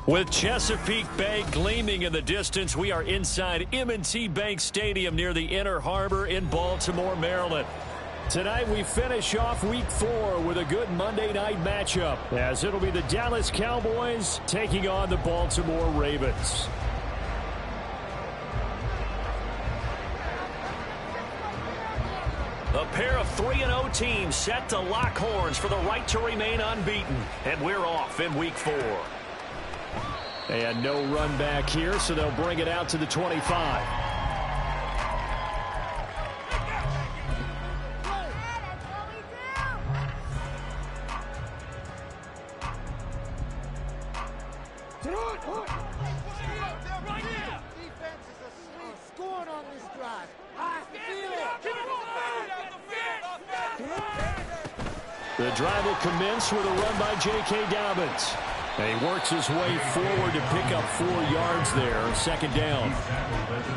With Chesapeake Bay gleaming in the distance, we are inside M&T Bank Stadium near the Inner Harbor in Baltimore, Maryland. Tonight we finish off Week 4 with a good Monday night matchup, as it'll be the Dallas Cowboys taking on the Baltimore Ravens. A pair of 3-0 teams set to lock horns for the right to remain unbeaten, and we're off in Week 4. And no run back here, so they'll bring it out to the 25. The drive will commence with a run by J.K. Dobbins. And he works his way forward to pick up 4 yards there, second down.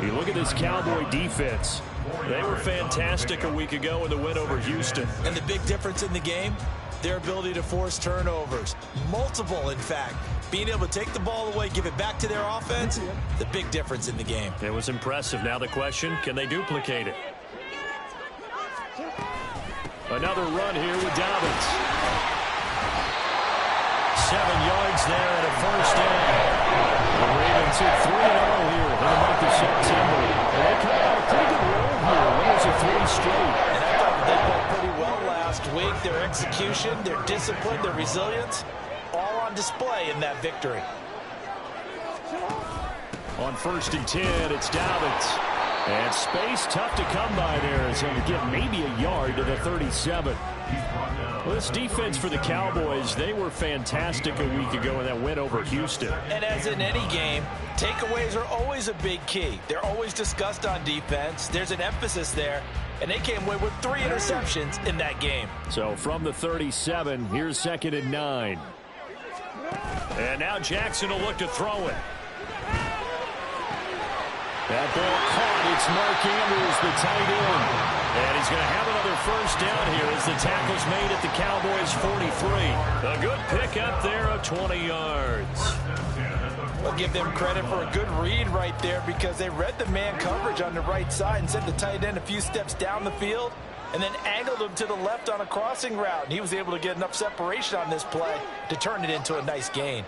You look at this Cowboy defense. They were fantastic a week ago in the win over Houston. And the big difference in the game, their ability to force turnovers. Multiple, in fact. Being able to take the ball away, give it back to their offense, the big difference in the game. It was impressive. Now the question, can they duplicate it? Another run here with Dobbins. 7 yards there and a first down. The Ravens hit 3-0 here in the month of September. And they come out a pretty good roll here. Winners of 3 straight. And I thought they played pretty well last week. Their execution, their discipline, their resilience, all on display in that victory. On 1st and 10, it's Dobbins. And space tough to come by there as he'll get maybe a yard to the 37. Well, this defense for the Cowboys, they were fantastic a week ago in that win over Houston. And as in any game, takeaways are always a big key. They're always discussed on defense. There's an emphasis there, and they came away with 3 interceptions in that game. So from the 37, here's 2nd and 9. And now Jackson will look to throw it. That ball caught. It's Mark Andrews, the tight end. And he's going to have another first down here as the tackle's made at the Cowboys' 43. A good pickup there of 20 yards. I'll give them credit for a good read right there because they read the man coverage on the right side and sent the tight end a few steps down the field and then angled him to the left on a crossing route. And he was able to get enough separation on this play to turn it into a nice gain.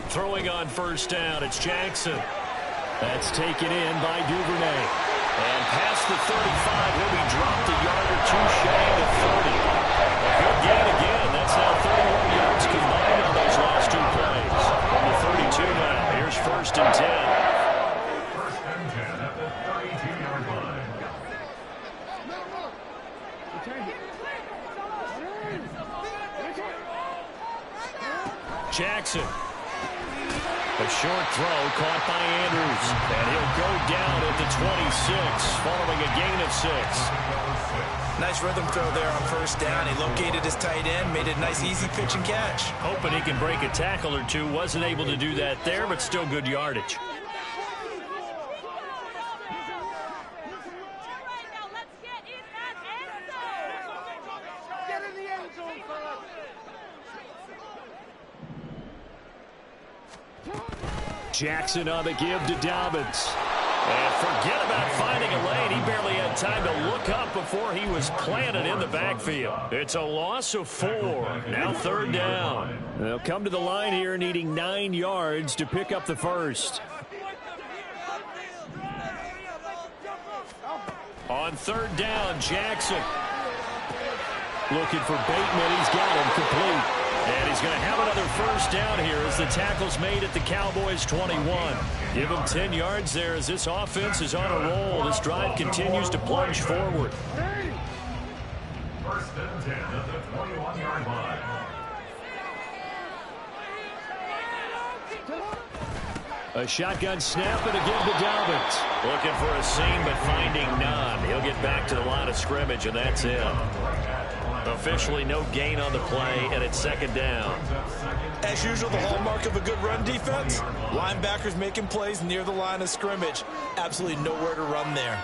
Throwing on first down, it's Jackson. That's taken in by Duvernay. And past the 35, he'll be dropped a yard or 2 shy of the 30. A good gain again. That's now 31 yards combined on those last 2 plays. From the 32 now, here's 1st and 10. 1st and 10 at the 32-yard line. Jackson. A short throw caught by Andrews. And he'll go down at the 26, following a gain of 6. Nice rhythm throw there on first down. He located his tight end, made it a nice easy pitch and catch. Hoping he can break a tackle or 2. Wasn't able to do that there, but still good yardage. Jackson on the give to Dobbins. And forget about finding a lane. He barely had time to look up before he was planted in the backfield. It's a loss of 4. Now 3rd down. They'll come to the line here needing 9 yards to pick up the first. On 3rd down, Jackson. Looking for Bateman. He's got him complete. And he's going to have another first down here as the tackle's made at the Cowboys' 21. Give him 10 yards there as this offense is on a roll. This drive continues to plunge forward. 1st and 10 at the 21-yard line. A shotgun snap and a give to Dobbins. Looking for a seam but finding none. He'll get back to the line of scrimmage, and that's it. Officially no gain on the play, and it's 2nd down. As usual, the hallmark of a good run defense, linebackers making plays near the line of scrimmage. Absolutely nowhere to run there.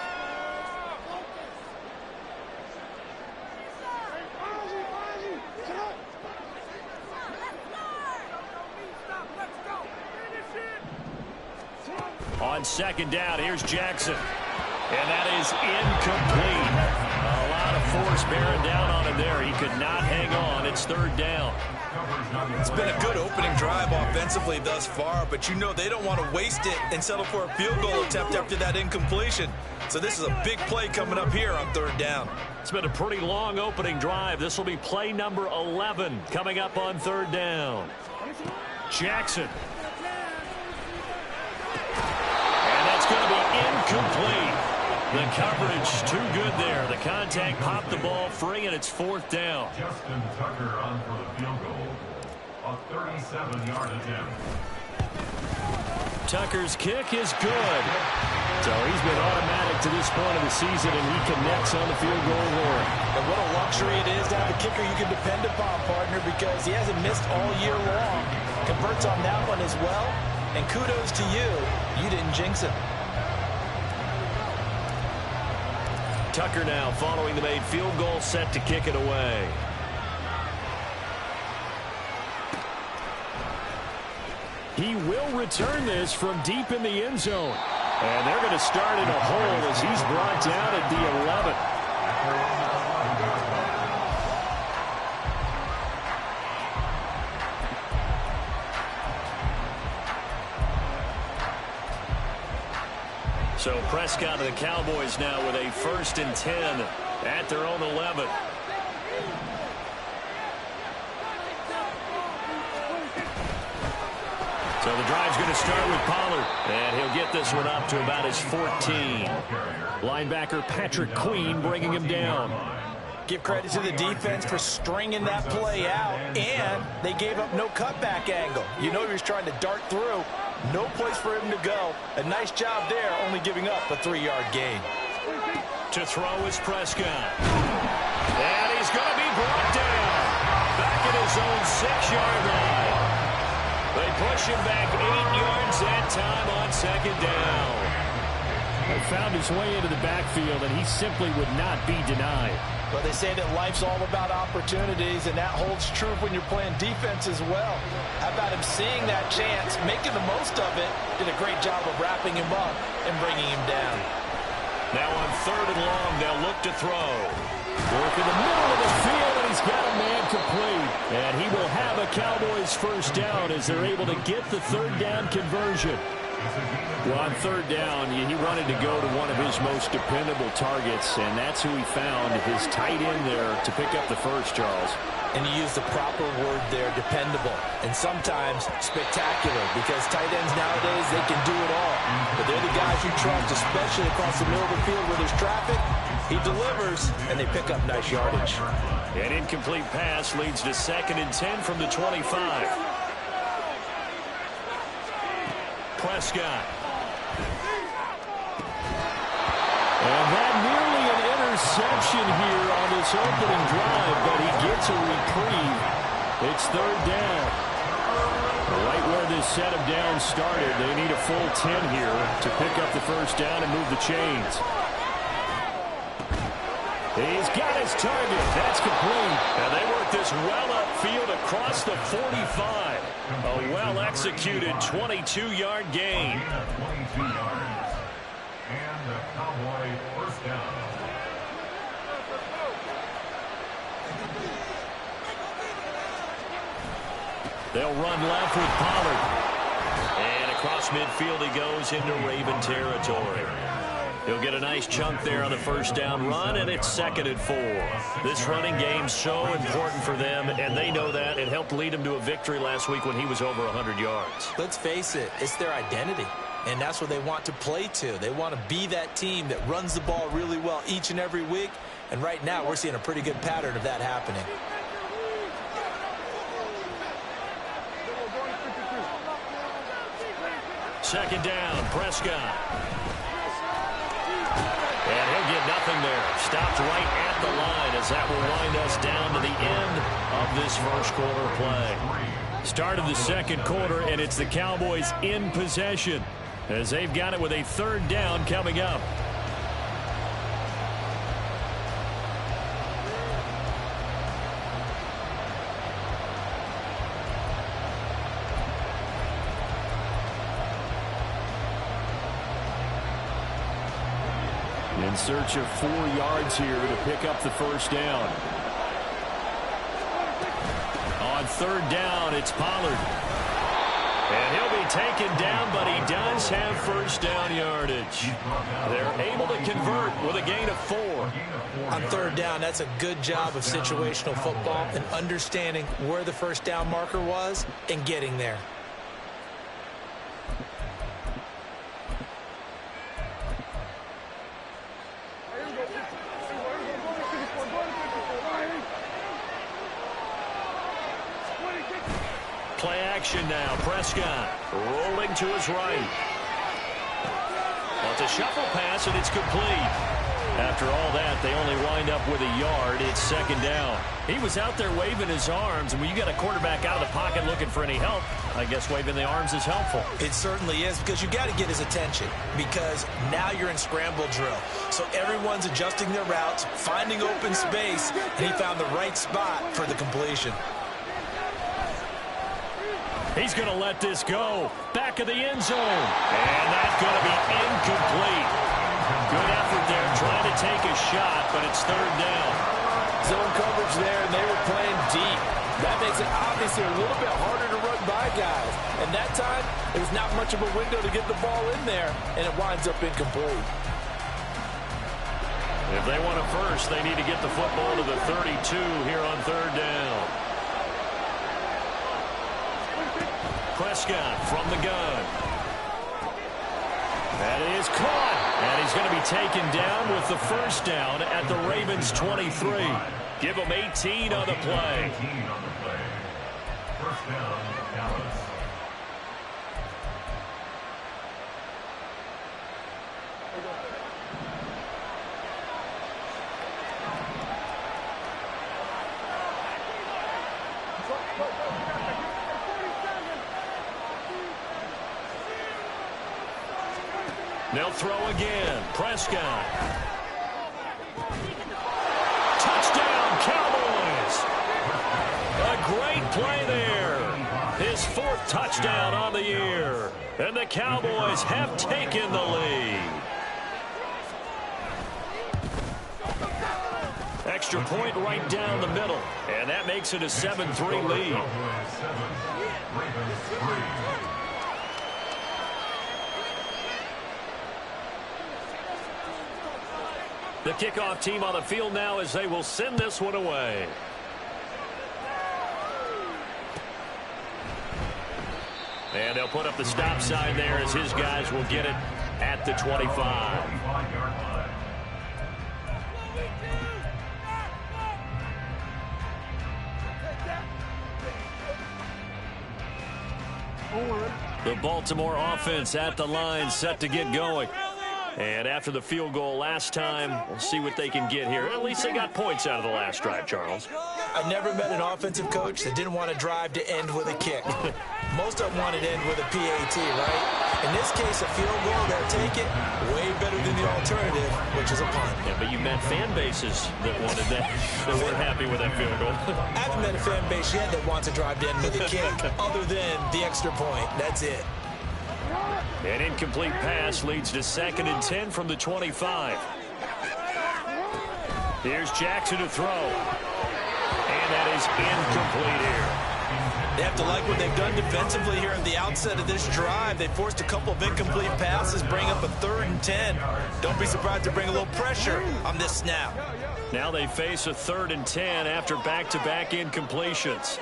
On second down, here's Jackson. And that is incomplete. A lot of force bearing down on him there. He could not hang on. It's third down. It's been a good opening drive offensively thus far, but you know they don't want to waste it and settle for a field goal attempt after that incompletion. So this is a big play coming up here on third down. It's been a pretty long opening drive. This will be play number 11 coming up on third down. Jackson. And that's going to be incomplete. The coverage too good there. The contact popped the ball free, and it's fourth down. Justin Tucker on for the field goal. A 37-yard attempt. Tucker's kick is good. So he's been automatic to this point of the season, and he connects on the field goal line. And what a luxury it is to have a kicker you can depend upon, partner, because he hasn't missed all year long. Converts on that one as well. And kudos to you. You didn't jinx him. Tucker now following the made field goal, set to kick it away. He will return this from deep in the end zone. And they're going to start in a hole as he's brought down at the 11. So Prescott and the Cowboys now with a 1st and 10 at their own 11. So the drive's going to start with Pollard, and he'll get this one up to about his 14. Linebacker Patrick Queen bringing him down. Give credit to the defense for stringing that play out, and they gave up no cutback angle. You know he was trying to dart through. No place for him to go. A nice job there, only giving up a 3-yard gain. To throw is Prescott. And he's going to be brought down. Back at his own 6-yard line. They push him back 8 yards that time on second down. He found his way into the backfield, and he simply would not be denied. Well, they say that life's all about opportunities, and that holds true when you're playing defense as well. How about him seeing that chance, making the most of it, did a great job of wrapping him up and bringing him down. Now on third and long, they'll look to throw. Work in the middle of the field, and he's got a man complete. And he will have a Cowboys first down as they're able to get the third down conversion. Well, on third down, he wanted to go to one of his most dependable targets, and that's who he found, his tight end there, to pick up the first, Charles. And he used the proper word there, dependable, and sometimes spectacular, because tight ends nowadays, they can do it all. But they're the guys you trust, especially across the middle of the field where there's traffic. He delivers, and they pick up nice yardage. An incomplete pass leads to 2nd and 10 from the 25. Prescott. And that nearly an interception here on this opening drive, but he gets a reprieve. It's third down. Right where this set of downs started, they need a full 10 here to pick up the first down and move the chains. He's got his target. That's complete. And they work this well upfield across the 45. A well-executed 22-yard gain. 22 yards. And the Cowboy first down. They'll run left with Pollard. And across midfield he goes into Raven territory. He'll get a nice chunk there on the first down run, and it's 2nd and 4. This running game's so important for them, and they know that. It helped lead them to a victory last week when he was over 100 yards. Let's face it, it's their identity, and that's what they want to play to. They want to be that team that runs the ball really well each and every week, and right now we're seeing a pretty good pattern of that happening. Second down, Prescott. And he'll get nothing there. Stopped right at the line as that will wind us down to the end of this first quarter play. Start of the second quarter, and it's the Cowboys in possession as they've got it with a third down coming up. In search of 4 yards here to pick up the first down. On third down, it's Pollard. And he'll be taken down, but he does have first down yardage. They're able to convert with a gain of 4. On third down, that's a good job of situational football and understanding where the first down marker was and getting there. Play action now. Prescott rolling to his right. Well, it's a shuffle pass, and it's complete. After all that, they only wind up with a yard. It's second down. He was out there waving his arms, and when you got a quarterback out of the pocket looking for any help, I guess waving the arms is helpful. It certainly is, because you got to get his attention, because now you're in scramble drill. So everyone's adjusting their routes, finding open space, and he found the right spot for the completion. He's going to let this go. Back of the end zone. And that's going to be incomplete. Good effort there trying to take a shot, but it's third down. Zone coverage there, and they were playing deep. That makes it obviously a little bit harder to run by guys. And that time, there's not much of a window to get the ball in there, and it winds up incomplete. If they want a first, they need to get the football to the 32 here on third down. Prescott from the gun. That is caught. And he's going to be taken down with the first down at the Ravens' 23. Give them 18 on the play. First down, Dallas. They'll throw again. Prescott. Touchdown, Cowboys. A great play there. His 4th touchdown on the year. And the Cowboys have taken the lead. Extra point right down the middle. And that makes it a 7-3 lead. Cowboys 7, Ravens 3. The kickoff team on the field now as they will send this one away. And they'll put up the stop sign there as his guys will get it at the 25. 25-yard line. The Baltimore offense at the line, set to get going. And after the field goal last time, we'll see what they can get here. At least they got points out of the last drive, Charles. I never met an offensive coach that didn't want to drive to end with a kick. Most of them wanted to end with a PAT, right? In this case, a field goal, they'll take it way better than the alternative, which is a punt. Yeah, but you met fan bases that wanted that, that weren't happy with that field goal. I haven't met a fan base yet that wants to drive to end with a kick, other than the extra point. That's it. An incomplete pass leads to 2nd and 10 from the 25. Here's Jackson to throw. And that is incomplete here. They have to like what they've done defensively here at the outset of this drive. They forced a couple of incomplete passes, bring up a 3rd and 10. Don't be surprised to bring a little pressure on this snap. Now they face a 3rd and 10 after back-to-back incompletions.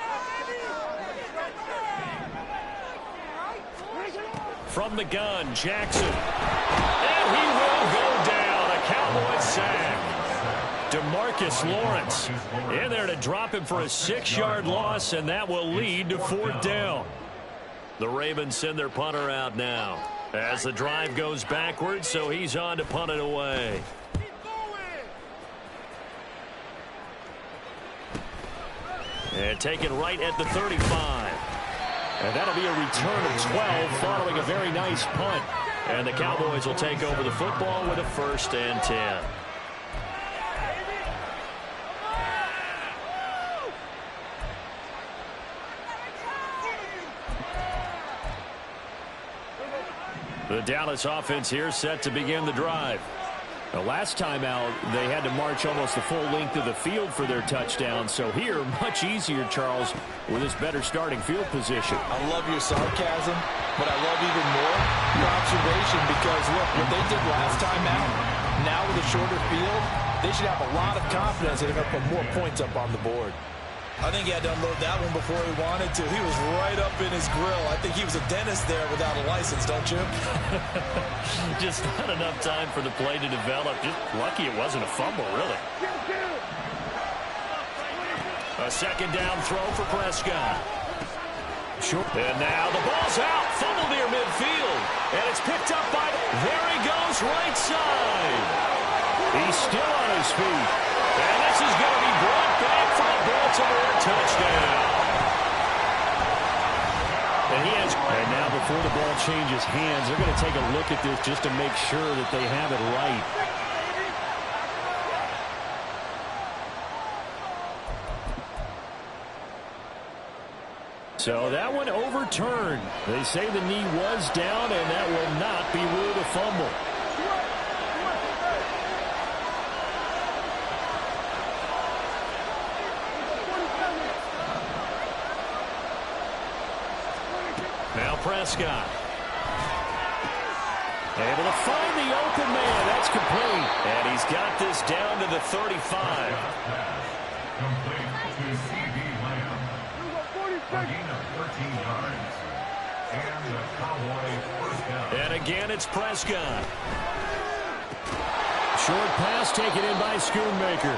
From the gun, Jackson. And he will go down. A Cowboys sack. DeMarcus Lawrence in there to drop him for a 6-yard loss, and that will lead to 4th down. The Ravens send their punter out now as the drive goes backwards, so he's on to punt it away. And taken right at the 35. And that'll be a return of 12 following a very nice punt. And the Cowboys will take over the football with a 1st and 10. The Dallas offense here set to begin the drive. The last time out, they had to march almost the full length of the field for their touchdown. So here, much easier, Charles, with this better starting field position. I love your sarcasm, but I love even more your observation because, look, what they did last time out, now with a shorter field, they should have a lot of confidence that they're going to put more points up on the board. I think he had to unload that one before he wanted to. He was right up in his grill. I think he was a dentist there without a license, don't you? Just not enough time for the play to develop. Just lucky it wasn't a fumble, really. A second down throw for Prescott. Sure. And now the ball's out. Fumble near midfield. And it's picked up by... There he goes, right side. He's still on his feet. And this is going to be brought back for a Baltimore touchdown. And now before the ball changes hands, they're going to take a look at this just to make sure that they have it right. So that one overturned. They say the knee was down, and that will not be ruled a fumble. Now Prescott. Able to find the open man. That's complete. And he's got this down to the 35. Complete to C.D. Lamb. A gain of 13 yards. And the Cowboys first down. And again, it's Prescott. Short pass taken in by Schoonmaker.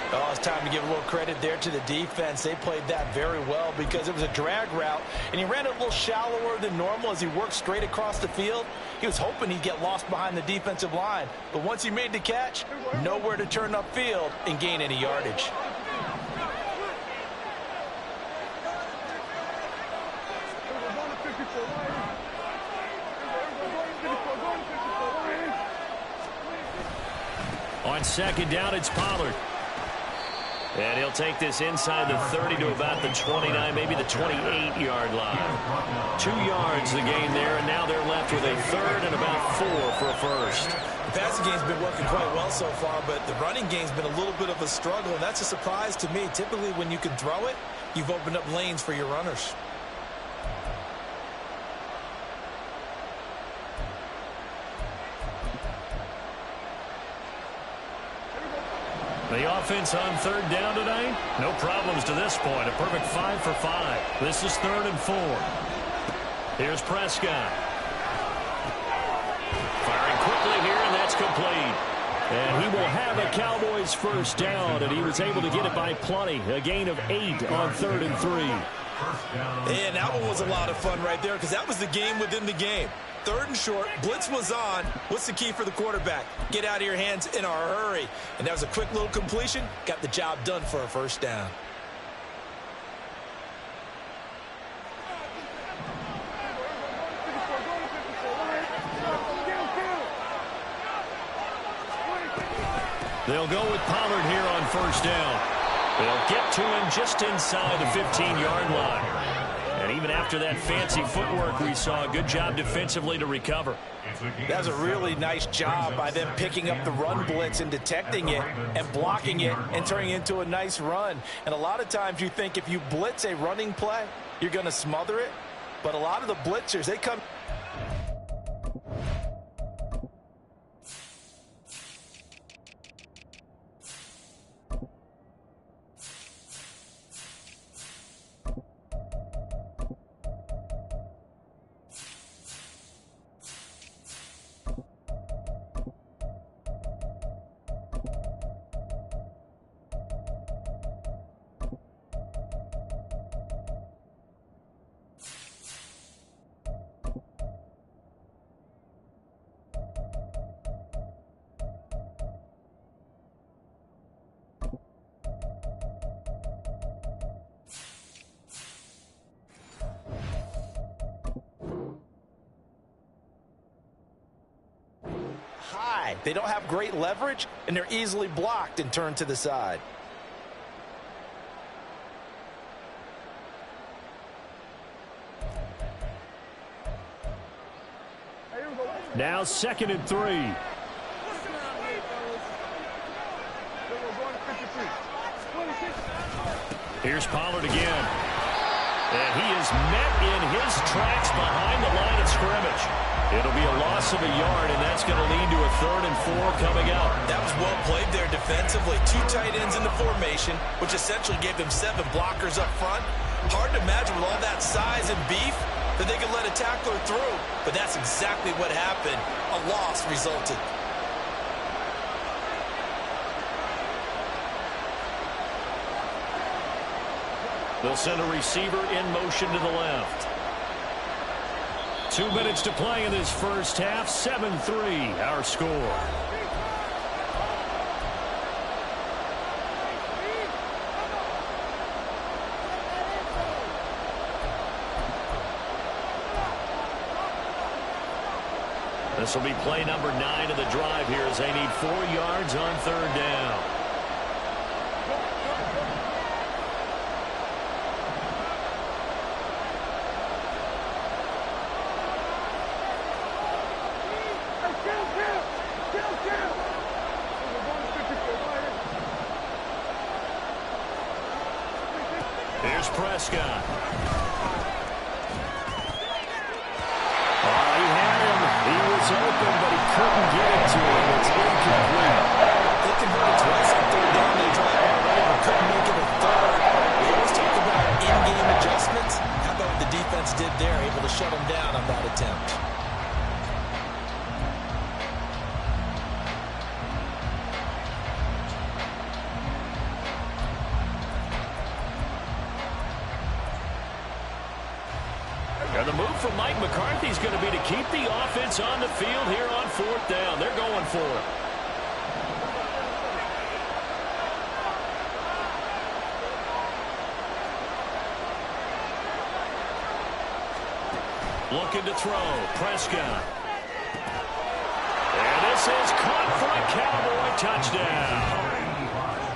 Oh, it's time to give a little credit there to the defense. They played that very well because it was a drag route, and he ran it a little shallower than normal as he worked straight across the field. He was hoping he'd get lost behind the defensive line, but once he made the catch, nowhere to turn upfield and gain any yardage. On second down, it's Pollard. And he'll take this inside the 30 to about the 29, maybe the 28-yard line. 2 yards the gain there, and now they're left with a third and about 4 for a first. The passing game's been working quite well so far, but the running game's been a little bit of a struggle, and that's a surprise to me. Typically, when you can throw it, you've opened up lanes for your runners. The offense on third down tonight, no problems to this point. A perfect 5 for 5. This is 3rd and 4. Here's Prescott. Firing quickly here, and that's complete. And he will have a Cowboys first down, and he was able to get it by plenty. A gain of 8 on 3rd and 3. And that one was a lot of fun right there because that was the game within the game. 3rd and short, blitz was on. What's the key for the quarterback? Get out of your hands in a hurry. And that was a quick little completion. Got the job done for a first down. They'll go with Pollard here on first down. They'll get to him just inside the 15-yard line. And even after that fancy footwork we saw, a good job defensively to recover. That was a really nice job by them picking up the run blitz and detecting it and blocking it and turning it into a nice run. And a lot of times you think if you blitz a running play, you're going to smother it. But a lot of the blitzers, they come... They don't have great leverage, and they're easily blocked and turned to the side. Now 2nd and 3. Here's Pollard again. And he is met in his tracks behind the line of scrimmage. It'll be a loss of a yard, and that's going to lead to a 3rd and 4 coming up. That was well played there defensively. 2 tight ends in the formation, which essentially gave them 7 blockers up front. Hard to imagine with all that size and beef that they could let a tackler through. But that's exactly what happened. A loss resulted. They'll send a receiver in motion to the left. 2 minutes to play in this first half. 7-3 our score. This will be play number 9 of the drive here as they need 4 yards on 3rd down. Here's Prescott. Oh, he had him. He was open, but he couldn't get it to him. It's incomplete. They converted twice on 3rd down. They drive already, but couldn't make it a 3rd. We always talk about in-game adjustments. How about what the defense did there, able to shut them down on that attempt? And the move from Mike McCarthy is going to be to keep the offense on the field here on 4th down. They're going for it. Looking to throw. Prescott. And this is caught for a Cowboy touchdown.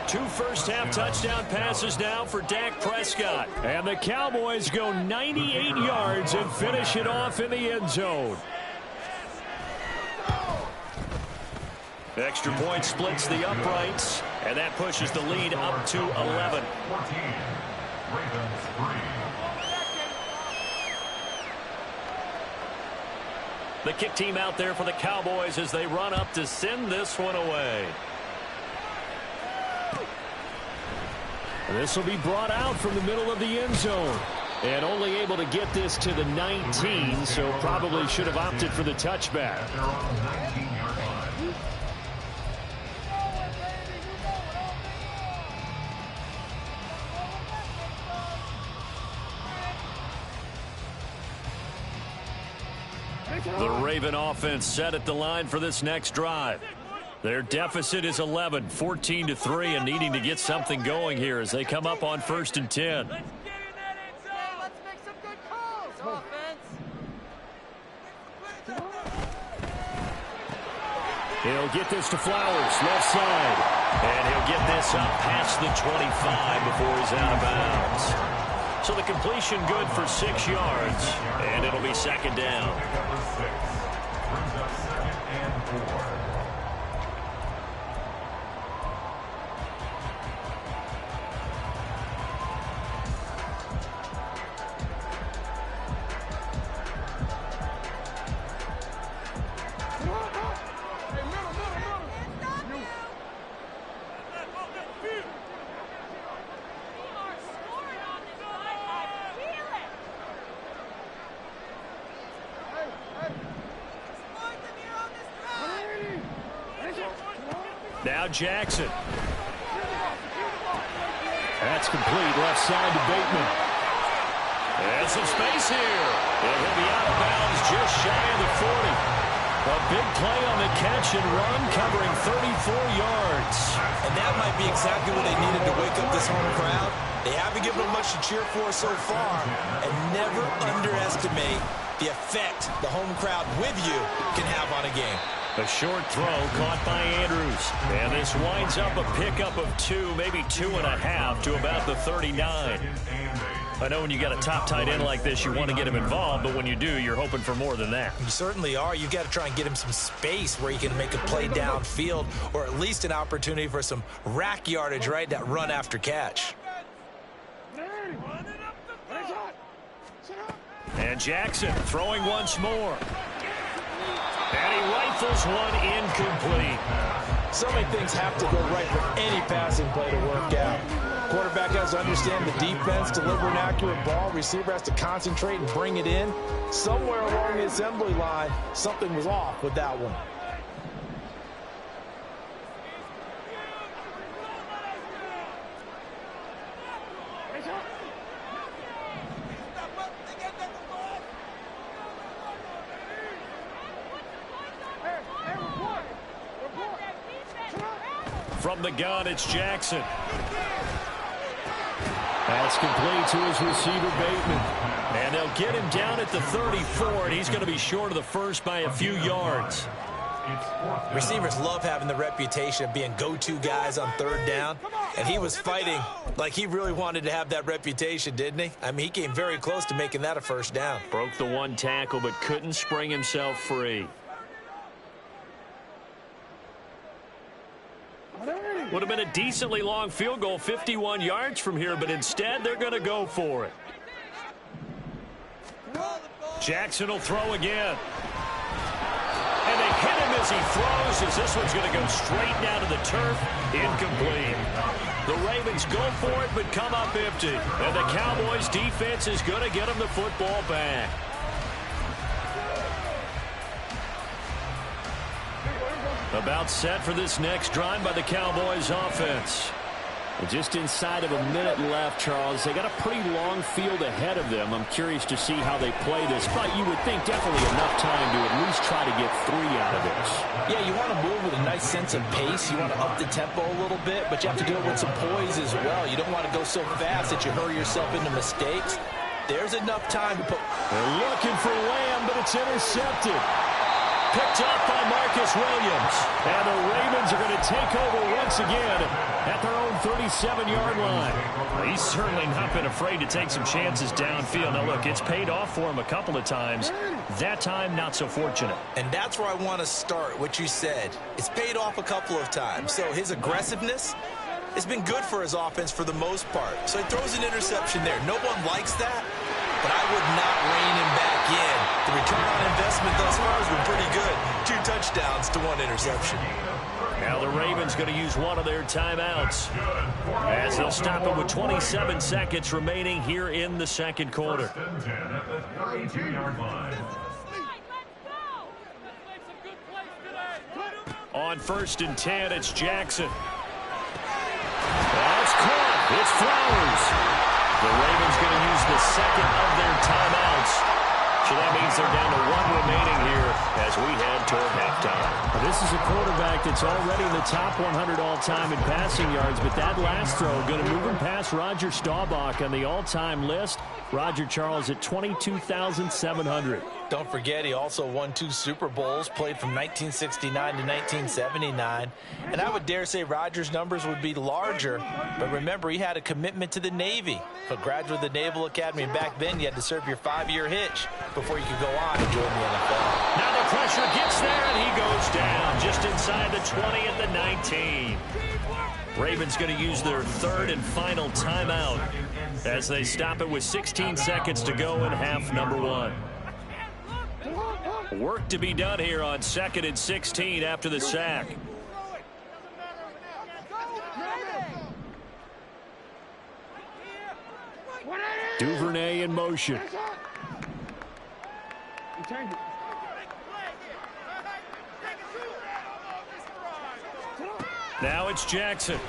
2 first-half touchdown passes now for Dak Prescott. And the Cowboys go 98 yards and finish it off in the end zone. Extra point splits the uprights, and that pushes the lead up to 11. 14. Ravens 3. The kick team out there for the Cowboys as they run up to send this one away. This will be brought out from the middle of the end zone. And only able to get this to the 19, so probably should have opted for the touchback. They're on the 19-yard line. The Raven offense set at the line for this next drive. Their deficit is 11, 14-3, and needing to get something going here as they come up on 1st and 10. Let's make some good calls, offense. He'll get this to Flowers, left side. And he'll get this up past the 25 before he's out of bounds. So the completion good for 6 yards, and it'll be 2nd down. Pick up the 6. Brings up 2nd and 4. Now Jackson. That's complete, left side to Bateman. And some space here. And he'll be out of bounds just shy of the 40. A big play on the catch and run, covering 34 yards. And that might be exactly what they needed to wake up this home crowd. They haven't given them much to cheer for so far. And never underestimate the effect the home crowd with you can have on a game. A short throw caught by Andrews. And this winds up a pickup of 2, maybe 2.5 to about the 39. I know when you got a top tight end like this, you want to get him involved, but when you do, you're hoping for more than that. You certainly are. You've got to try and get him some space where he can make a play downfield, or at least an opportunity for some rack yardage, right? That run after catch. Jackson throwing once more. And he rifles one incomplete. So many things have to go right for any passing play to work out. Quarterback has to understand the defense, deliver an accurate ball. Receiver has to concentrate and bring it in. Somewhere along the assembly line, something was off with that one. From the gun, it's Jackson. That's complete to his receiver, Bateman. And they'll get him down at the 34, and he's going to be short of the first by a few yards. Receivers love having the reputation of being go-to guys on third down, and he was fighting like he really wanted to have that reputation, didn't he? I mean, he came very close to making that a first down. Broke the one tackle, but couldn't spring himself free. Would have been a decently long field goal, 51 yards from here, but instead they're going to go for it. Jackson will throw again. And they hit him as he throws, as this one's going to go straight down to the turf. Incomplete. The Ravens go for it, but come up empty. And the Cowboys defense is going to get them the football back. About set for this next drive by the Cowboys offense. Just inside of a minute left, Charles. They got a pretty long field ahead of them. I'm curious to see how they play this, but you would think definitely enough time to at least try to get 3 out of this. Yeah, you want to move with a nice sense of pace. You want to up the tempo a little bit, but you have to do it with some poise as well. You don't want to go so fast that you hurry yourself into mistakes. There's enough time to put... They're looking for Lamb, but it's intercepted. Picked up by Marcus Williams. And the Ravens are going to take over once again at their own 37-yard line. Well, he's certainly not been afraid to take some chances downfield. Now, look, it's paid off for him a couple of times. That time, not so fortunate. And that's where I want to start, what you said. It's paid off a couple of times. So his aggressiveness has been good for his offense for the most part. So he throws an interception there. No one likes that, but I would not rein him back in. The return on investment thus far has been pretty good. 2 touchdowns to 1 interception. Now the Ravens going to use one of their timeouts as they'll stop it with 27 seconds remaining here in the second quarter. On 1st and 10, it's Jackson. That's caught. It's Flowers. The Ravens going to use the second of their timeouts. So that means they're down to 1 remaining here as we head toward halftime. Well, this is a quarterback that's already in the top 100 all-time in passing yards, but that last throw going to move him past Roger Staubach on the all-time list. Roger Charles at 22,700. Don't forget, he also won 2 Super Bowls, played from 1969 to 1979. And I would dare say Rodgers' numbers would be larger, but remember, he had a commitment to the Navy. A graduate of the Naval Academy, and back then you had to serve your 5-year hitch before you could go on and join the NFL. Now the pressure gets there, and he goes down just inside the 20 at the 19. Ravens going to use their 3rd and final timeout as they stop it with 16 seconds to go in half number 1. Work to be done here on 2nd and 16 after the sack. Duvernay in motion. Now it's Jackson.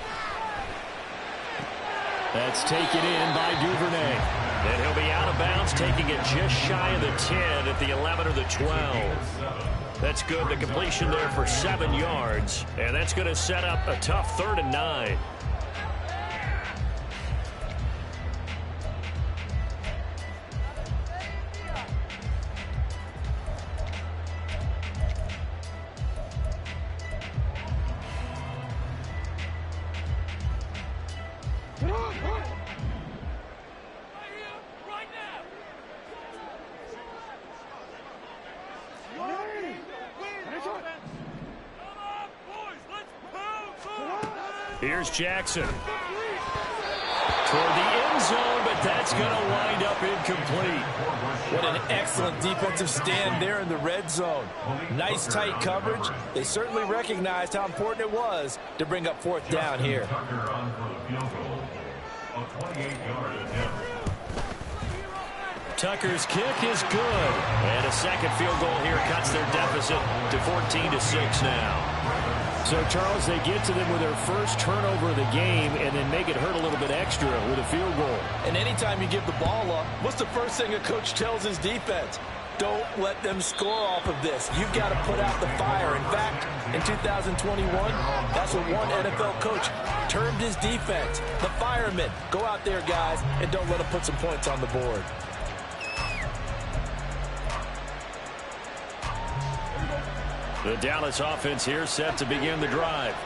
That's taken in by Duvernay. And he'll be out of bounds, taking it just shy of the 10 at the 11 or the 12. That's good. The completion there for 7 yards. And that's going to set up a tough 3rd and 9. Here's Jackson. Toward the end end zone, but that's going to wind up incomplete. What an excellent defensive stand there in the red zone. Nice tight coverage. They certainly recognized how important it was to bring up fourth down here. Tucker on for the field goal. A 28-yard attempt. Tucker's kick is good. And a second field goal here cuts their deficit to 14-6 now. So, Charles, they get to them with their first turnover of the game and then make it hurt a little bit extra with a field goal. And anytime you give the ball up, what's the first thing a coach tells his defense? Don't let them score off of this. You've got to put out the fire. In fact, in 2021, that's what one NFL coach termed his defense. The firemen. Go out there, guys, and don't let them put some points on the board. The Dallas offense here set to begin the drive.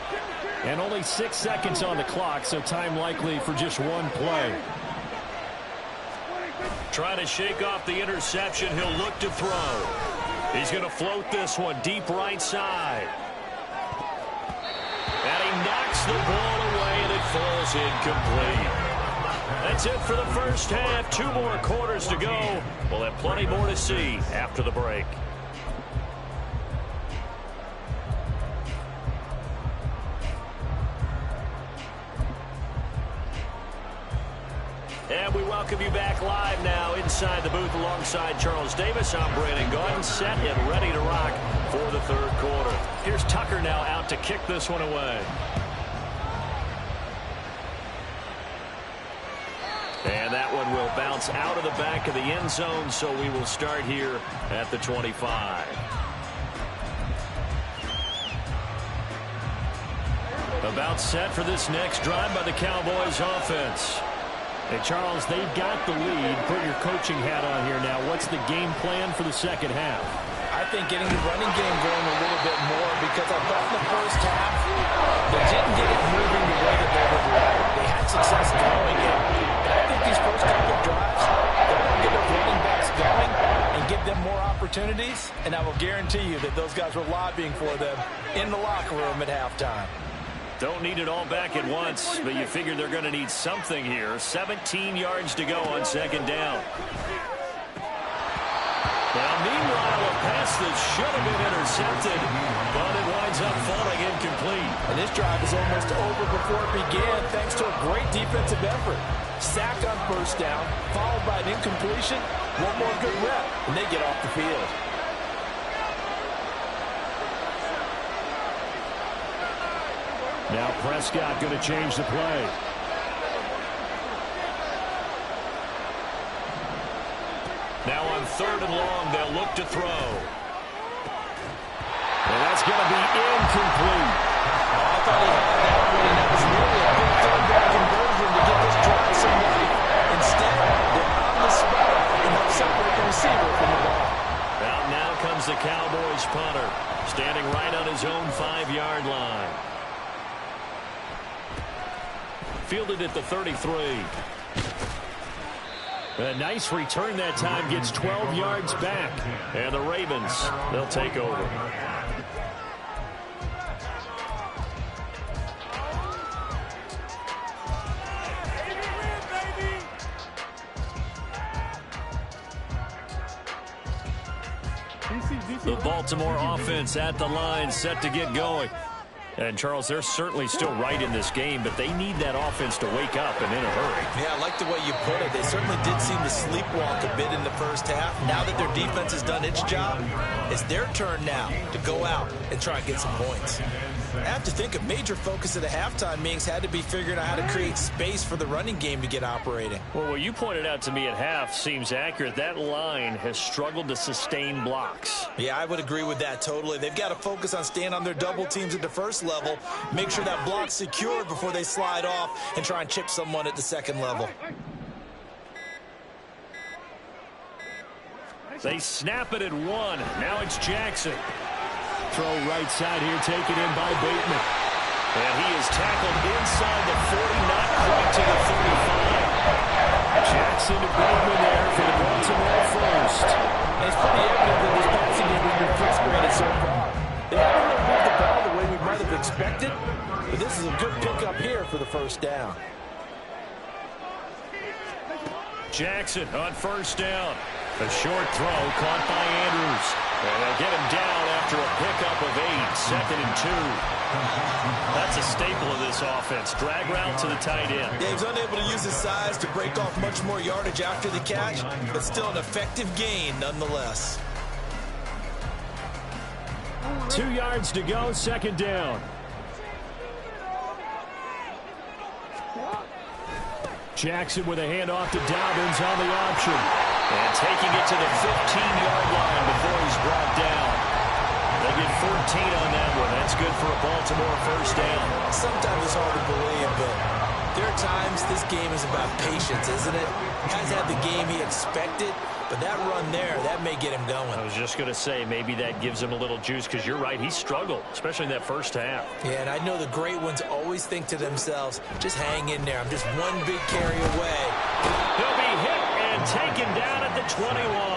And only 6 seconds on the clock, so time likely for just one play. Trying to shake off the interception. He'll look to throw. He's going to float this one deep right side. And he knocks the ball away, and it falls incomplete. That's it for the first half. 2 more quarters to go. We'll have plenty more to see after the break. And we welcome you back live now inside the booth alongside Charles Davis. I'm Brandon Gaudin, set and ready to rock for the third quarter. Here's Tucker now out to kick this one away. And that one will bounce out of the back of the end zone, so we will start here at the 25. About set for this next drive by the Cowboys offense. Hey, Charles, they've got the lead. Put your coaching hat on here now. What's the game plan for the second half? I think getting the running game going a little bit more, because I thought in the first half they didn't get it moving the way that they would like. They had success throwing it. But I think these first couple of drives, they're going to get their running backs going and give them more opportunities. And I will guarantee you that those guys were lobbying for them in the locker room at halftime. Don't need it all back at once, but you figure they're going to need something here. 17 yards to go on second down. Now, meanwhile, a pass that should have been intercepted, but it winds up falling incomplete. And this drive is almost over before it began, thanks to a great defensive effort. Sack on first down, followed by an incompletion. One more good rep, and they get off the field. Now Prescott going to change the play. Now on third and long, they'll look to throw. And that's going to be incomplete. I thought he had that one, and that was really a big third down conversion to get this drive some life. Instead, they're on the spot and help separate the receiver from the ball. Now comes the Cowboys punter, standing right on his own 5-yard line. Fielded at the 33. A nice return that time, gets 12 yards back. And the Ravens, they'll take over. The Baltimore offense at the line, set to get going. And, Charles, they're certainly still right in this game, but they need that offense to wake up and in a hurry. Yeah, I like the way you put it. They certainly did seem to sleepwalk a bit in the first half. Now that their defense has done its job, it's their turn now to go out and try and get some points. I have to think a major focus of the halftime meetings had to be figuring out how to create space for the running game to get operating. Well, what you pointed out to me at half seems accurate. That line has struggled to sustain blocks. Yeah, I would agree with that totally. They've got to focus on staying on their double teams at the first level, make sure that block's secured before they slide off and try and chip someone at the second level. They snap it at 1. Now it's Jackson. Throw right side here, taken in by Bateman. And he is tackled inside the 40, not quite to the 35. Jackson to Bateman there for the Baltimore first. And it's pretty evident that this passing game has been frustrated so far. They haven't really moved the ball the way we might have expected, but this is a good pickup here for the first down. Jackson on first down. A short throw caught by Andrews. And they get him down after a pickup of 8. 2nd and 2. That's a staple of this offense. Drag route to the tight end. Yeah, he's unable to use his size to break off much more yardage after the catch, but still an effective gain nonetheless. 2 yards to go, 2nd down. Jackson with a handoff to Dobbins on the option. And taking it to the 15-yard line before he's brought down. They get 14 on that one. That's good for a Baltimore first down. Sometimes it's hard to believe, but there are times this game is about patience, isn't it? Guys had the game he expected, but that run there, that may get him going. I was just going to say, maybe that gives him a little juice, because you're right, he struggled, especially in that first half. Yeah, and I know the great ones always think to themselves, just hang in there. I'm just one big carry away. He'll be hit and taken down at the 21.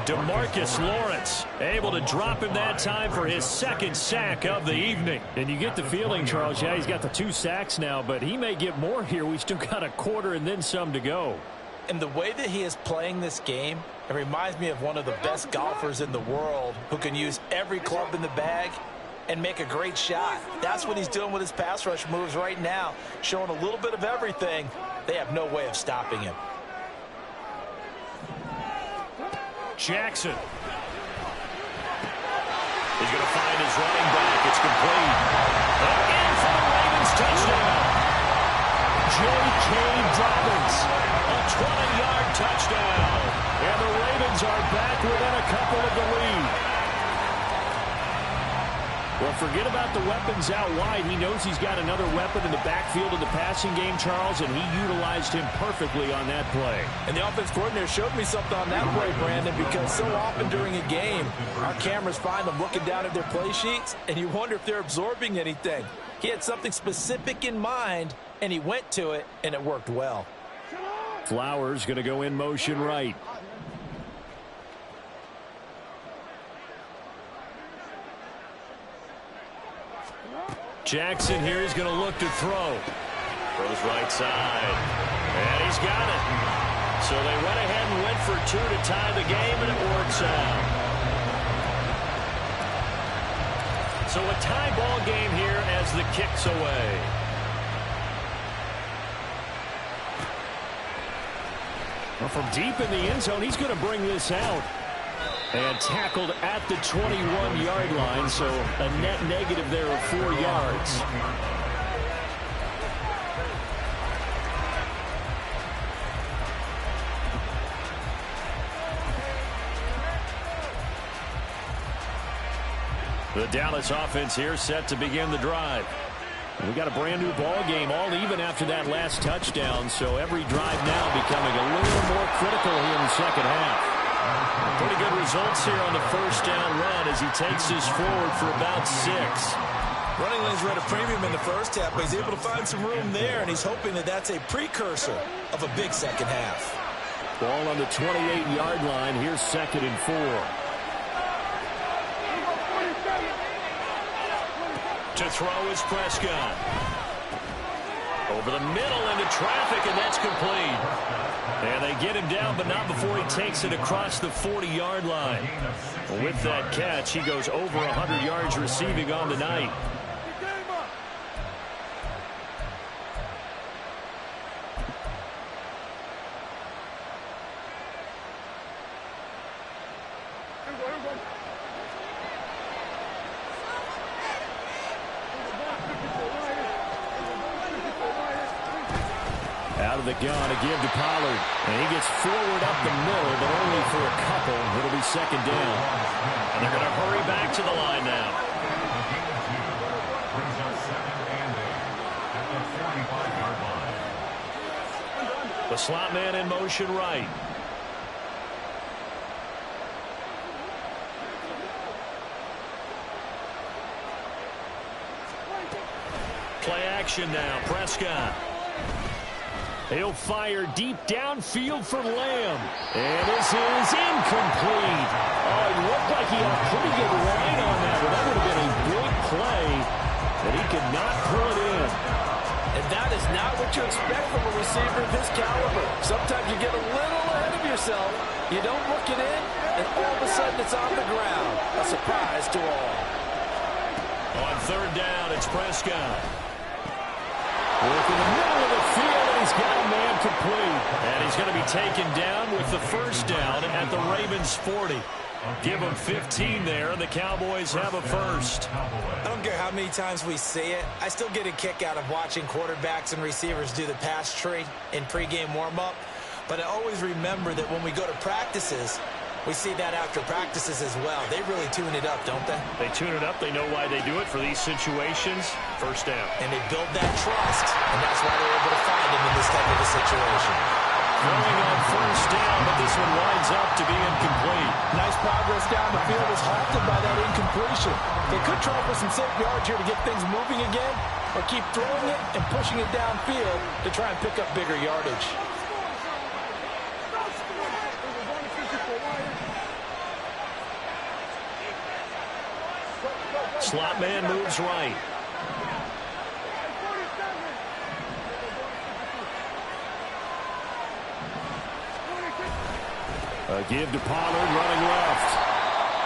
DeMarcus Lawrence able to drop him that time for his 2nd sack of the evening. And you get the feeling, Charles, yeah, he's got the 2 sacks now, but he may get more here. We still got a quarter and then some to go. And the way that he is playing this game, it reminds me of one of the best golfers in the world who can use every club in the bag and make a great shot. That's what he's doing with his pass rush moves right now, showing a little bit of everything. They have no way of stopping him. Jackson. He's going to find his running back. It's complete. In for the Ravens touchdown. J.K. Dobbins. A 20-yard touchdown. And the Ravens are back within a couple of the lead. Well, forget about the weapons out wide. He knows he's got another weapon in the backfield of the passing game, Charles, and he utilized him perfectly on that play. And the offense coordinator showed me something on that play, Brandon, because so often during a game, our cameras find them looking down at their play sheets, and you wonder if they're absorbing anything. He had something specific in mind, and he went to it, and it worked well. Flowers going to go in motion right. Jackson here is going to look to throw. Throws right side. And he's got it. So they went ahead and went for 2 to tie the game, and it works out. So a tie ball game here as the kick's away. Well, from deep in the end zone, he's going to bring this out. And tackled at the 21-yard line, so a net negative there of 4 yards. The Dallas offense here set to begin the drive. We got a brand new ball game, all even after that last touchdown, so every drive now becoming a little more critical here in the second half. Pretty good results here on the first down run as he takes this forward for about 6. Running lanes were at a premium in the first half, but he's able to find some room there, and he's hoping that that's a precursor of a big second half. Ball on the 28-yard line. Here's 2nd and 4. To throw is Prescott. Over the middle into traffic, and that's complete. And they get him down, but not before he takes it across the 40-yard line. With that catch, he goes over 100 yards receiving on the night. Out of the gun to give to Pollard. And he gets forward up the middle, but only for a couple. It'll be 2nd down. And they're going to hurry back to the line now. Brings us 2nd and 8 at the 45-yard line. The slot man in motion right. Play action now. Prescott. He'll fire deep downfield for Lamb. And this is incomplete. Oh, it looked like he had a pretty good line on that, but that would have been a big play, but he could not pull it in. And that is not what you expect from a receiver of his caliber. Sometimes you get a You don't look it in, and all of a sudden it's on the ground. A surprise to all. On third down, it's Prescott. Work in the middle of the field, and he's got a man complete. And he's going to be taken down with the first down at the Ravens' 40. Give them 15 there, and the Cowboys have a first. I don't care how many times we see it. I still get a kick out of watching quarterbacks and receivers do the pass tree in pregame warm-up. But I always remember that when we go to practices, we see that after practices as well. They really tune it up, don't they? They tune it up. They know why they do it for these situations. First down. And they build that trust, and that's why they're able to find him in this type of a situation. Throwing on first down, but this one winds up to be incomplete. Nice progress down the field is halted by that incompletion. They could try for some safe yards here to get things moving again, or keep throwing it and pushing it downfield to try and pick up bigger yardage. Slot man moves right. A give to Pollard running left.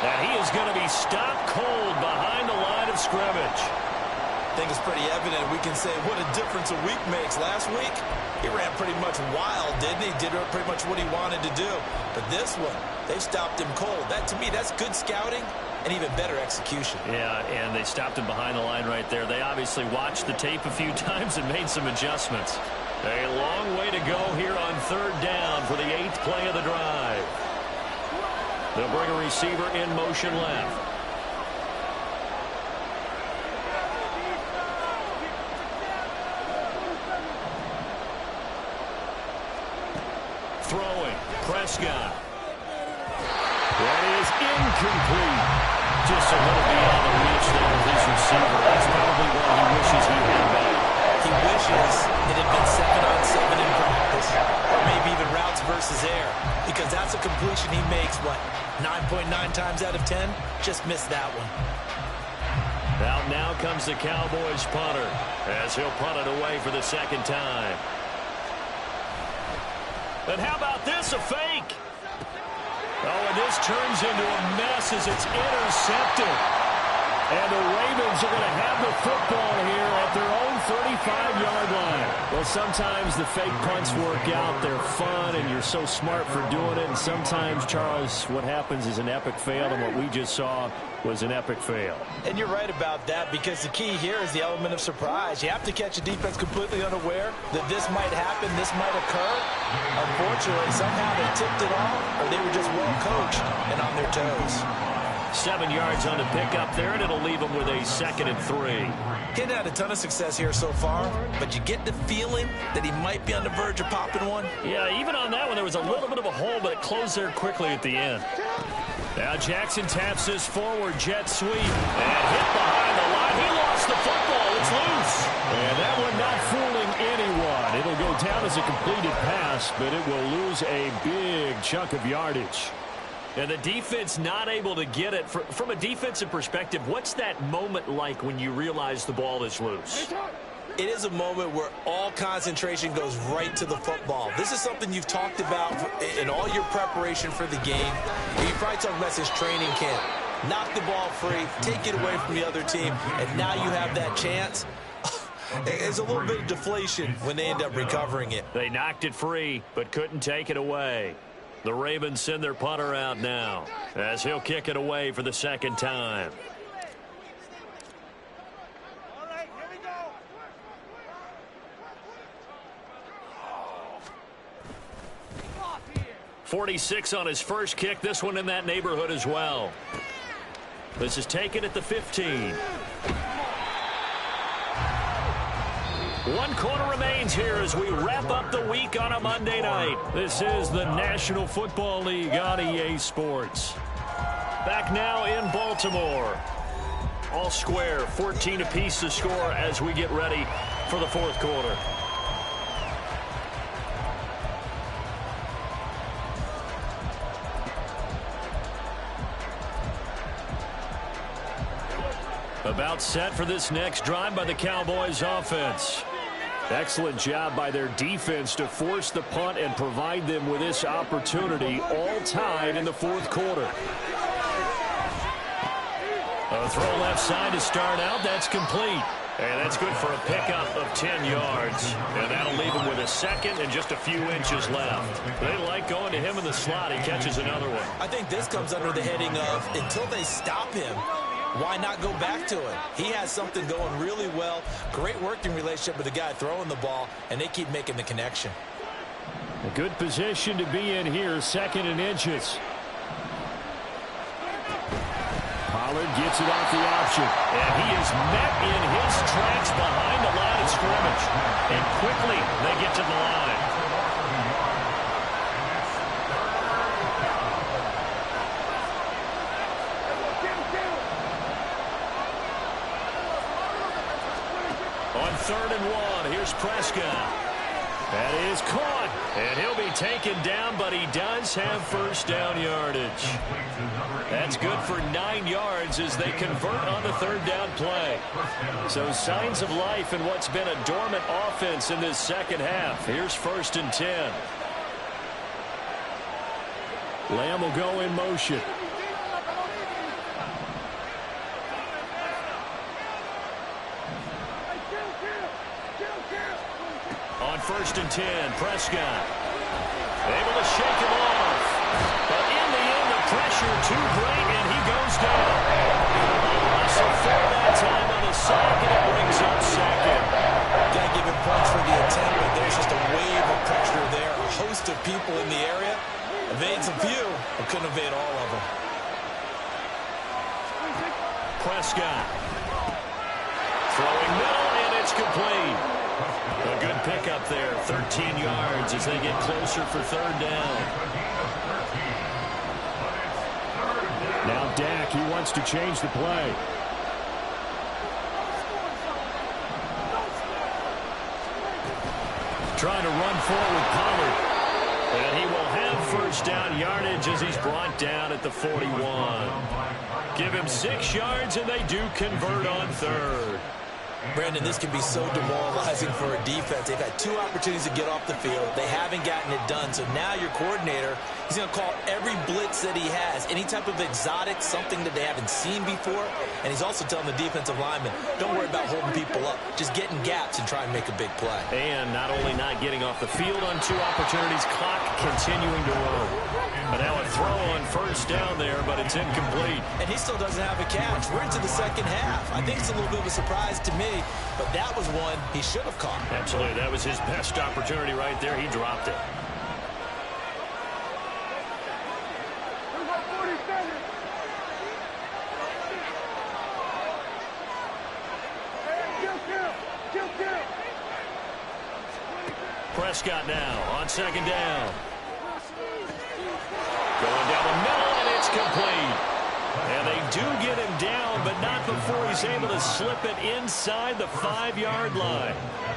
And he is going to be stopped cold behind the line of scrimmage. I think it's pretty evident. We can say what a difference a week makes. Last week, he ran pretty much wild, didn't he? Did pretty much what he wanted to do. But this one, they stopped him cold. That, to me, that's good scouting and even better execution. Yeah, and they stopped him behind the line right there. They obviously watched the tape a few times and made some adjustments. A long way to go here on third down for the 8th play of the drive. They'll bring a receiver in motion left. Throwing, Prescott. That is incomplete. Just a little beyond the reach there of his receiver. That's probably what he wishes he had back. He wishes it had been 7-on-7 in practice, or maybe even routes versus air, because that's a completion he makes, what, 9.9 times out of 10? Just missed that one. Out now comes the Cowboys punter, as he'll punt it away for the second time. And how about this, a fake? Oh, and this turns into a mess as it's intercepted. And the Ravens are going to have the football here at their own 35-yard line. Well, sometimes the fake punts work out. They're fun, and you're so smart for doing it. And sometimes, Charles, what happens is an epic fail, and what we just saw was an epic fail. And you're right about that, because the key here is the element of surprise. You have to catch a defense completely unaware that this might happen, this might occur. Unfortunately, somehow they tipped it off, or they were just well coached and on their toes. 7 yards on the pickup there, and it'll leave them with a 2nd and 3. He hadn't had a ton of success here so far, but you get the feeling that he might be on the verge of popping one. Yeah, even on that one, there was a little bit of a hole, but it closed there quickly at the end. Now Jackson taps this forward jet sweep, and hit behind the line. He lost the football. It's loose. And that one not fooling anyone. It'll go down as a completed pass, but it will lose a big chunk of yardage. And the defense not able to get it. From a defensive perspective, what's that moment like when you realize the ball is loose? It is a moment where all concentration goes right to the football. This is something you've talked about in all your preparation for the game. You probably talked about since training camp. Knock the ball free, take it away from the other team, and now you have that chance. There's a little bit of deflation when they end up recovering it. They knocked it free, but couldn't take it away. The Ravens send their punter out now, as he'll kick it away for the 2nd time. All right, here we go. 46 on his first kick. This one in that neighborhood as well. This is taken at the 15. 1 quarter remains here as we wrap up the week on a Monday night. This is the National Football League on EA Sports. Back now in Baltimore. All square, 14 apiece to score as we get ready for the 4th quarter. About set for this next drive by the Cowboys offense. Excellent job by their defense to force the punt and provide them with this opportunity, all tied in the fourth quarter. A throw left side to start out. That's complete. And that's good for a pickup of 10 yards. And that'll leave him with a second and just a few inches left. They like going to him in the slot. He catches another one. I think this comes under the heading of until they stop him, why not go back to it? He has something going really well. Great working relationship with the guy throwing the ball, and they keep making the connection. A good position to be in here, second and inches. Pollard gets it off the option, and he is met in his tracks behind the line of scrimmage. And quickly, they get to the line. On 3rd and 1, here's Prescott. That is caught, and he'll be taken down, but he does have first down yardage. That's good for 9 yards as they convert on the 3rd down play. So signs of life in what's been a dormant offense in this second half. Here's 1st and 10. Lamb will go in motion. On 1st and 10, Prescott able to shake him off. But in the end, the pressure too great, and he goes down. Russell for that time on the sack, and it brings up second. Got to give him points for the attempt, but there's just a wave of pressure there. A host of people in the area. Evades a few, but couldn't evade all of them. Prescott throwing middle, and it's complete. A good pickup there, 13 yards as they get closer for 3rd down. Now Dak, he wants to change the play. Trying to run forward with Pollard. And he will have first down yardage as he's brought down at the 41. Give him 6 yards, and they do convert on 3rd. Brandon, this can be so demoralizing for a defense. They've had 2 opportunities to get off the field. They haven't gotten it done. So now your coordinator, he's going to call every blitz that he has, any type of exotic, something that they haven't seen before. And he's also telling the defensive lineman, don't worry about holding people up. Just get in gaps and try and make a big play. And not only not getting off the field on 2 opportunities, clock continuing to run. But now a throw on first down there, but it's incomplete. And he still doesn't have a catch. We're into the second half. I think it's a little bit of a surprise to me, but that was one he should have caught. Absolutely. That was his best opportunity right there. He dropped it. Prescott now on 2nd down. Going down the middle, and it's complete. And they do get him down, but not before he's able to slip it inside the 5-yard line.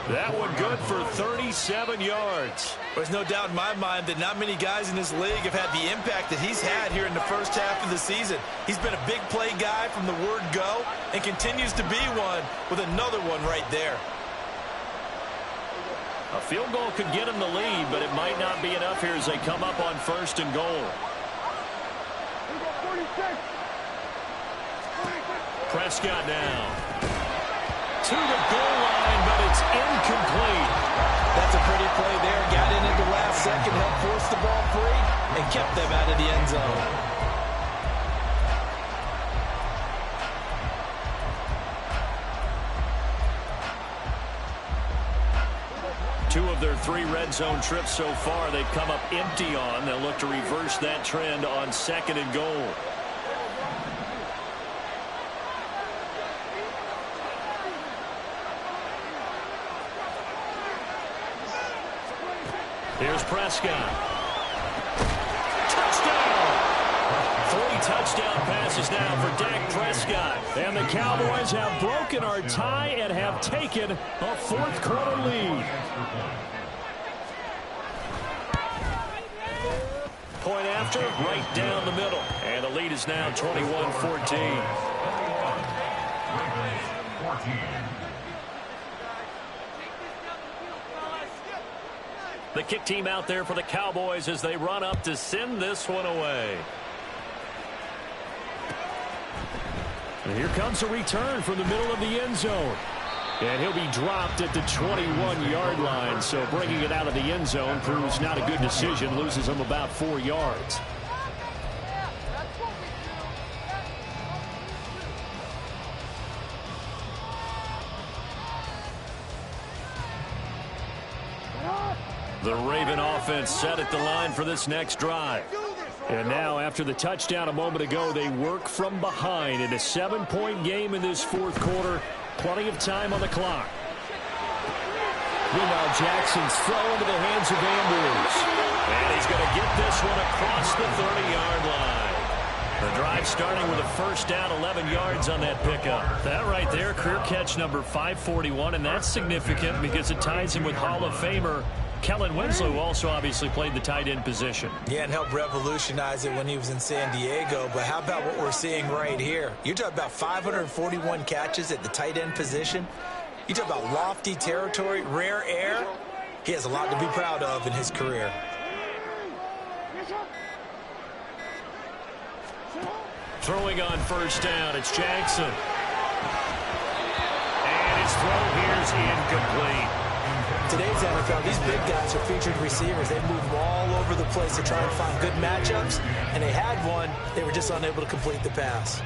That one good for 37 yards. There's no doubt in my mind that not many guys in this league have had the impact that he's had here in the first half of the season. He's been a big play guy from the word go and continues to be one with another one right there. A field goal could get him the lead, but it might not be enough here as they come up on 1st and goal. Prescott now to the goal line, but it's incomplete. That's a pretty play there. Got in at the last second, helped force the ball free, and kept them out of the end zone. Two of their 3 red zone trips so far they've come up empty on. They'll look to reverse that trend on 2nd and goal. Here's Prescott. Touchdown! 3 touchdown passes now for Dak Prescott. And the Cowboys have broken our tie and have taken a 4th quarter lead. Point after, right down the middle. And the lead is now 21-14. The kick team out there for the Cowboys as they run up to send this one away. And here comes a return from the middle of the end zone. And he'll be dropped at the 21-yard line. So bringing it out of the end zone proves not a good decision. Loses him about 4 yards. The Raven offense set at the line for this next drive. And now, after the touchdown a moment ago, they work from behind in a 7-point game in this fourth quarter. Plenty of time on the clock. Meanwhile, Jackson's throw into the hands of Andrews. And he's going to get this one across the 30-yard line. The drive starting with a first down, 11 yards on that pickup. That right there, career catch number 541, and that's significant because it ties him with Hall of Famer Kellen Winslow, who also obviously played the tight end position. Yeah, and helped revolutionize it when he was in San Diego. But how about what we're seeing right here? You're talking about 541 catches at the tight end position. You talk about lofty territory, rare air. He has a lot to be proud of in his career. Throwing on first down, it's Jackson. And his throw here is incomplete. Today's NFL, these big guys are featured receivers. They move all over the place to try and find good matchups, and they had one. They were just unable to complete the pass.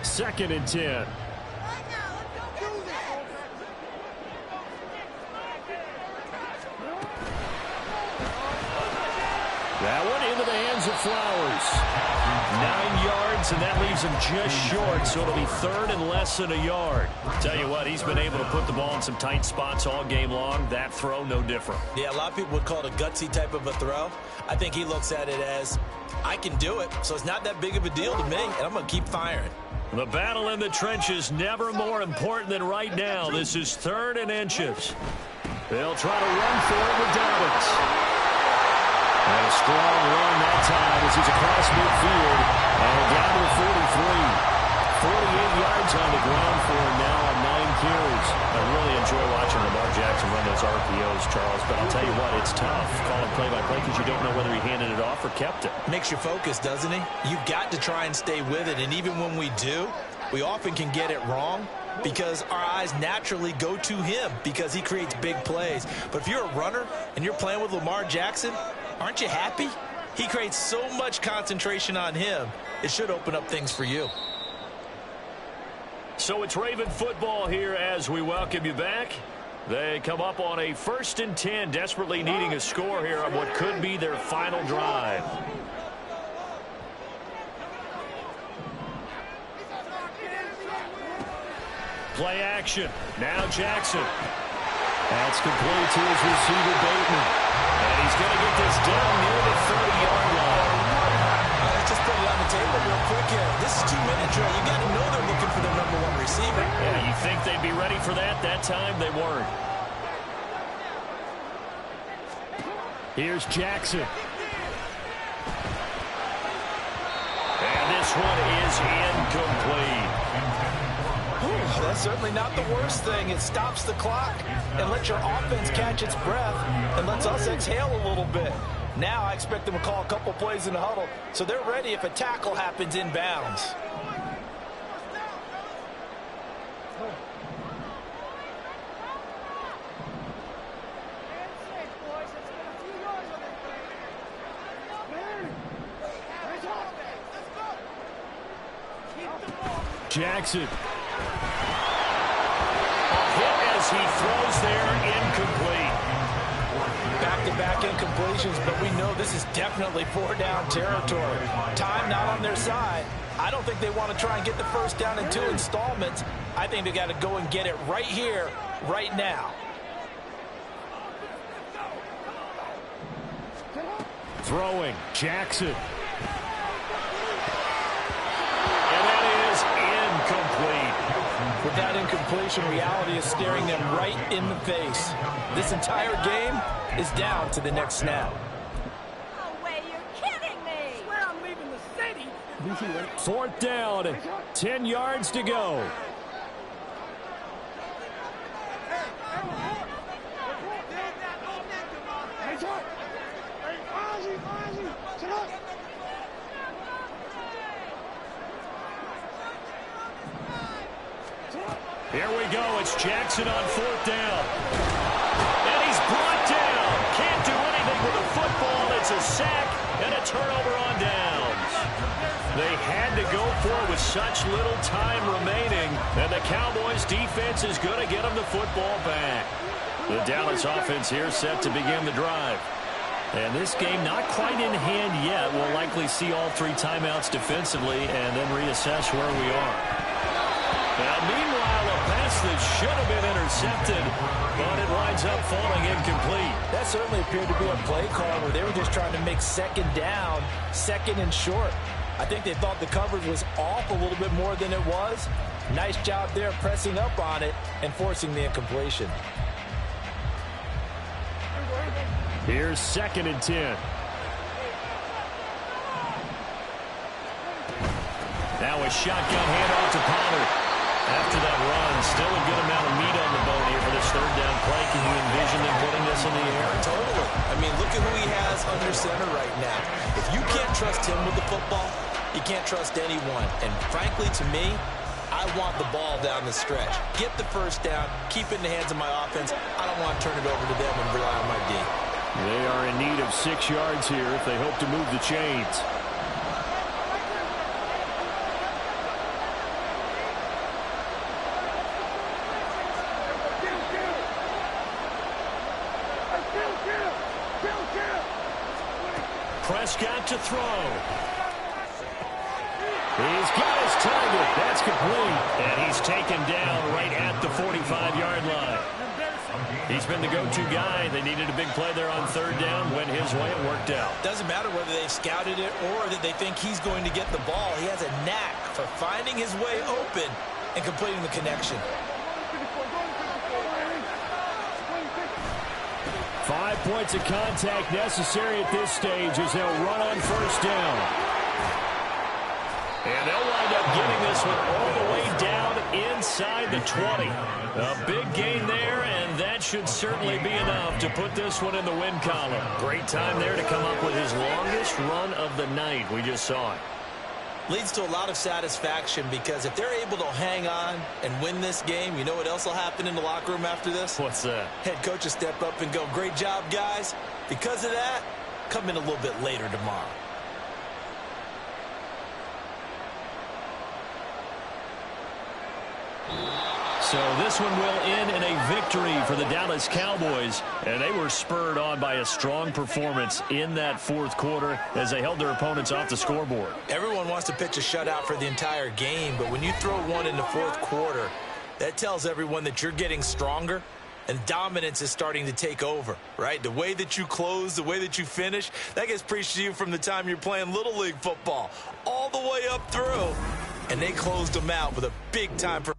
Second and 10. That one into the hands of Flowers. 9 yards, and that leaves him just short, so it'll be third and less than a yard. Tell you what, he's been able to put the ball in some tight spots all game long. That throw, no different. Yeah, a lot of people would call it a gutsy type of a throw. I think he looks at it as, I can do it, so it's not that big of a deal to me, and I'm going to keep firing. The battle in the trenches never more important than right now. This is third and inches. They'll try to run for it with Dobbins. And a strong run that time as he's across midfield and down to the 43. 48 yards on the ground for him now on 9 carries. I really enjoy watching Lamar Jackson run those RPOs, Charles, but I'll tell you what, it's tough calling play-by-play because you don't know whether he handed it off or kept it. Makes you focus, doesn't he? You've got to try and stay with it, and even when we do, we often can get it wrong because our eyes naturally go to him because he creates big plays. But if you're a runner and you're playing with Lamar Jackson, aren't you happy? He creates so much concentration on him, it should open up things for you. So it's Raven football here as we welcome you back. They come up on a 1st and 10, desperately needing a score here on what could be their final drive. Play action. Now Jackson. That's complete to his receiver, Bateman. And he's going to get this down near the 30-yard line. Let's just put it on the table real quick here. This is 2-minute drill. You got to know they're looking for their number 1 receiver. Yeah, you think they'd be ready for that? That time they weren't. Here's Jackson. And this one is incomplete. That's certainly not the worst thing. It stops the clock and lets your offense catch its breath and lets us exhale a little bit. Now I expect them to call a couple plays in the huddle so they're ready if a tackle happens inbounds. Jackson. As he throws there, incomplete. Back-to-back incompletions, but we know this is definitely 4-down territory. Time not on their side. I don't think they want to try and get the first down in 2 installments. I think they got to go and get it right here, right now. Throwing, Jackson. And that is incomplete. With that incompletion, reality is staring them right in the face. This entire game is down to the next snap. No way, you're kidding me! I swear I'm leaving the city! 4th down, 10 yards to go. Here we go. It's Jackson on 4th down. And he's brought down. Can't do anything with the football. It's a sack and a turnover on downs. They had to go for it with such little time remaining. And the Cowboys defense is going to get them the football back. The Dallas offense here set to begin the drive. And this game not quite in hand yet. We'll likely see all 3 timeouts defensively and then reassess where we are. Now, meanwhile, a pass that should have been intercepted, but it winds up falling incomplete. That certainly appeared to be a play call where they were just trying to make 2nd down, 2nd and short. I think they thought the coverage was off a little bit more than it was. Nice job there pressing up on it and forcing the incompletion. Here's 2nd and 10. Now a shotgun handoff to Pollard. After that run, still a good amount of meat on the bone here for this 3rd down play. Can you envision them putting this in the air? Totally. I mean, look at who he has under center right now. If you can't trust him with the football, you can't trust anyone. And frankly, to me, I want the ball down the stretch. Get the 1st down, keep it in the hands of my offense. I don't want to turn it over to them and rely on my D. They are in need of 6 yards here if they hope to move the chains. Prescott to throw. He's got his target. That's complete. And he's taken down right at the 45-yard line. He's been the go-to guy. They needed a big play there on 3rd down. Went his way. It worked out. Doesn't matter whether they scouted it or that they think he's going to get the ball. He has a knack for finding his way open and completing the connection. 5 points of contact necessary at this stage as they'll run on 1st down. And they'll wind up getting this one all the way down inside the 20. A big gain there, and that should certainly be enough to put this one in the win column. Great time there to come up with his longest run of the night. We just saw it. Leads to a lot of satisfaction because if they're able to hang on and win this game, you know what else will happen in the locker room after this? What's that? Head coach will step up and go, great job, guys. Because of that, come in a little bit later tomorrow. So this one will end in a victory for the Dallas Cowboys, and they were spurred on by a strong performance in that 4th quarter as they held their opponents off the scoreboard. Everyone wants to pitch a shutout for the entire game, but when you throw one in the 4th quarter, that tells everyone that you're getting stronger and dominance is starting to take over, right? The way that you close, the way that you finish, that gets preached to you from the time you're playing Little League football all the way up through, and they closed them out with a big-time performance.